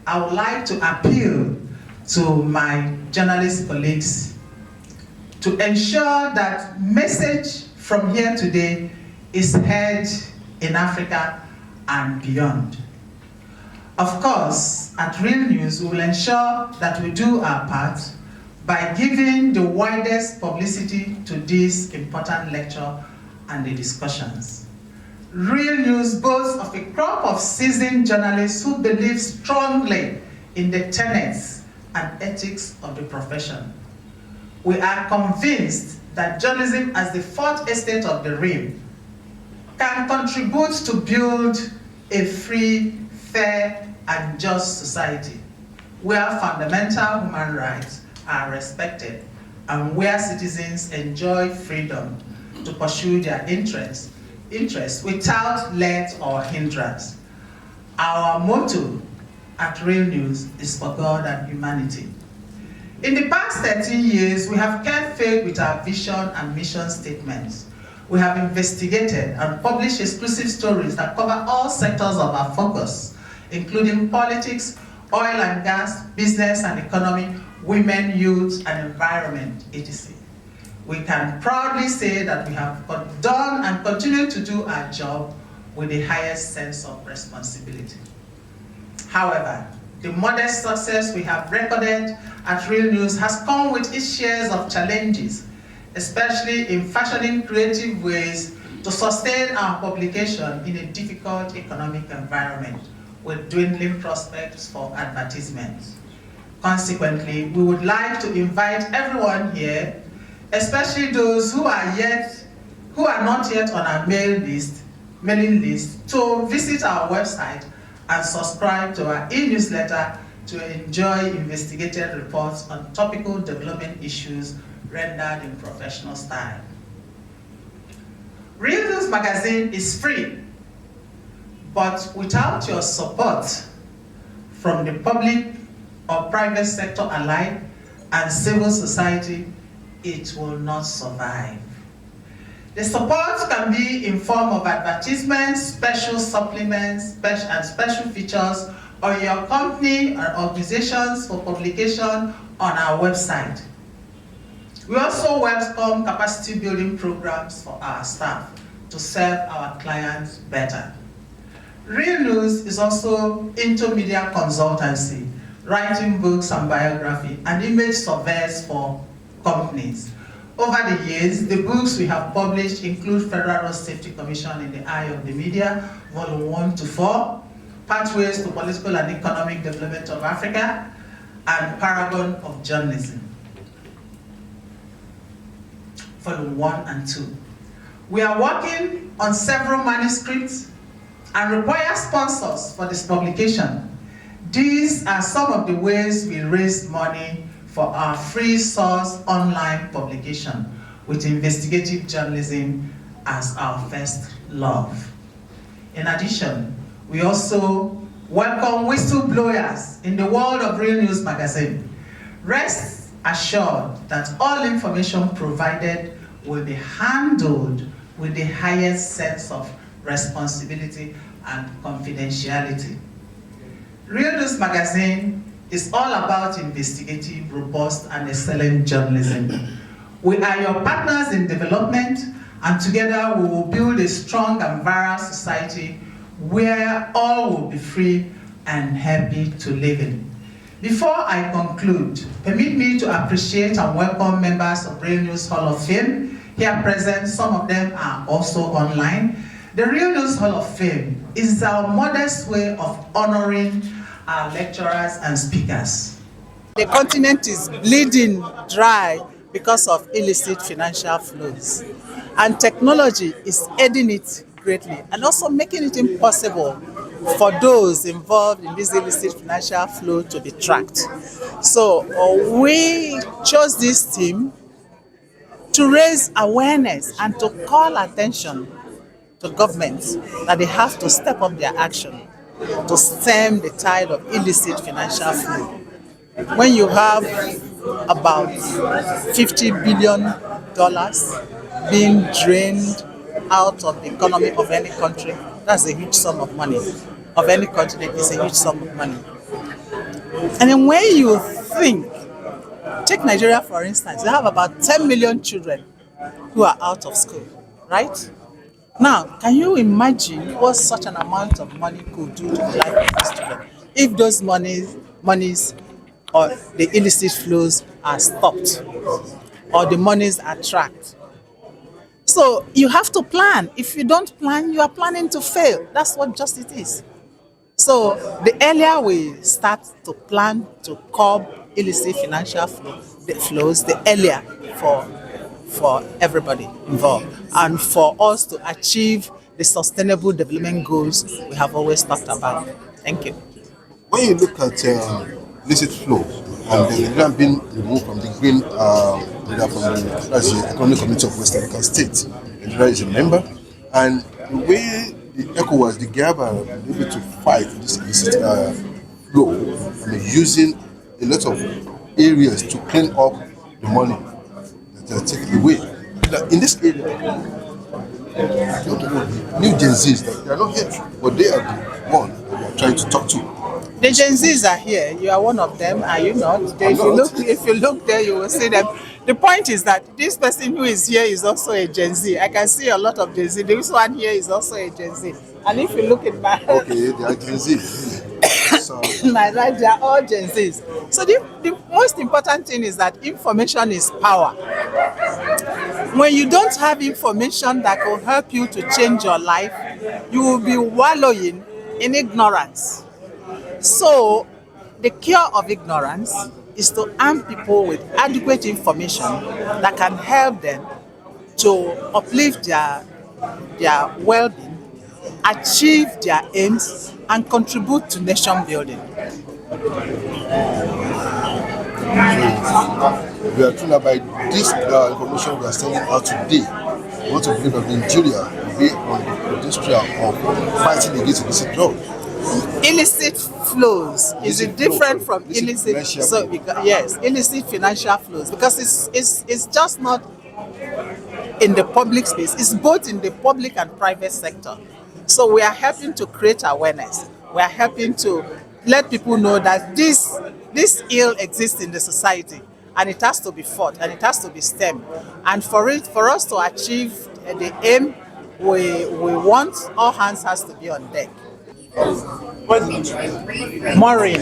I would like to appeal to my journalist colleagues to ensure that message from here today is heard in Africa and beyond. Of course, at Realnews, we will ensure that we do our part by giving the widest publicity to this important lecture and the discussions. Realnews boasts of a crop of seasoned journalists who believe strongly in the tenets and ethics of the profession. We are convinced that journalism as the fourth estate of the realm can contribute to build a free, fair, and just society where fundamental human rights are respected and where citizens enjoy freedom to pursue their interests without let or hindrance. Our motto at Realnews is for God and humanity. In the past 13 years, we have kept faith with our vision and mission statements. We have investigated and published exclusive stories that cover all sectors of our focus, including politics, oil and gas, business and economy, women, youth, and environment, etc. We can proudly say that we have done and continue to do our job with the highest sense of responsibility. However, the modest success we have recorded at Realnews has come with its shares of challenges, especially in fashioning creative ways to sustain our publication in a difficult economic environment with dwindling prospects for advertisements. Consequently, we would like to invite everyone here, especially those who are not yet on our mailing list, to visit our website and subscribe to our e-newsletter to enjoy investigative reports on topical development issues rendered in professional style. Realnews magazine is free, but without your support from the public or private sector alike and civil society, it will not survive. The support can be in form of advertisements, special supplements, and special features on your company or organizations for publication on our website. We also welcome capacity building programs for our staff to serve our clients better. Realnews is also into media consultancy, writing books and biography, and image surveys for companies. Over the years, the books we have published include Federal Road Safety Commission in the Eye of the Media, Volume 1 to 4, Pathways to Political and Economic Development of Africa, and Paragon of Journalism, Volume 1 and 2. We are working on several manuscripts and require sponsors for this publication. These are some of the ways we raise money for our free source online publication with investigative journalism as our first love. In addition, we also welcome whistleblowers in the world of Realnews magazine. Rest assured that all information provided will be handled with the highest sense of responsibility and confidentiality. Realnews magazine is all about investigative, robust, and excellent journalism. We are your partners in development, and together we will build a strong and viral society where all will be free and happy to live in. Before I conclude, permit me to appreciate and welcome members of Realnews Hall of Fame. Here present, some of them are also online. The Realnews Hall of Fame is our modest way of honoring our lecturers and speakers. The continent is bleeding dry because of illicit financial flows, and technology is aiding it greatly and also making it impossible for those involved in this illicit financial flow to be tracked. So we chose this team to raise awareness and to call attention to governments that they have to step up their action to stem the tide of illicit financial flow. When you have about $50 billion being drained out of the economy of any country, that's a huge sum of money. Of any continent, it's a huge sum of money. And then when you think, take Nigeria for instance, they have about 10 million children who are out of school, right? Now, can you imagine what such an amount of money could do to the life of these children if those monies or the illicit flows are stopped or the monies are tracked? So you have to plan. If you don't plan, you are planning to fail. That's what just it is. So the earlier we start to plan to curb illicit financial flows, the earlier for everybody involved and for us to achieve the sustainable development goals we have always talked about. Thank you. When you look at illicit flow and the Nigerian being removed from the green area from that's the Economic Community of West African States, Nigeria is a member, and the way the ECOWAS, the GABA, are able to fight this illicit flow, using a lot of areas to clean up the money that are taken away. Now, in this area, new Gen Zs, they are not here, but they are the one that we are trying to talk to. The Gen Zs are here. You are one of them, are you not? If you look there, you will see them. The point is that this person who is here is also a Gen Z. I can see a lot of Gen Z. This one here is also a Gen Z. And if you look at my okay, they are Gen Z. So, my right, they are all Gen Zs. So the most important thing is that information is power. When you don't have information that will help you to change your life, you will be wallowing in ignorance. So the cure of ignorance is to arm people with adequate information that can help them to uplift their well-being, achieve their aims, and contribute to nation building. We are told that by this information we are sending out today, we want to believe that Nigeria will be on the pedestrian of fighting against illicit drugs. Illicit flows is it different from illicit? So yes, illicit financial flows, because it's just not in the public space. It's both in the public and private sector. So we are helping to create awareness. We are helping to let people know that this ill exists in the society, and it has to be fought and it has to be stemmed. And for us to achieve the aim we want, all hands has to be on deck. Maureen.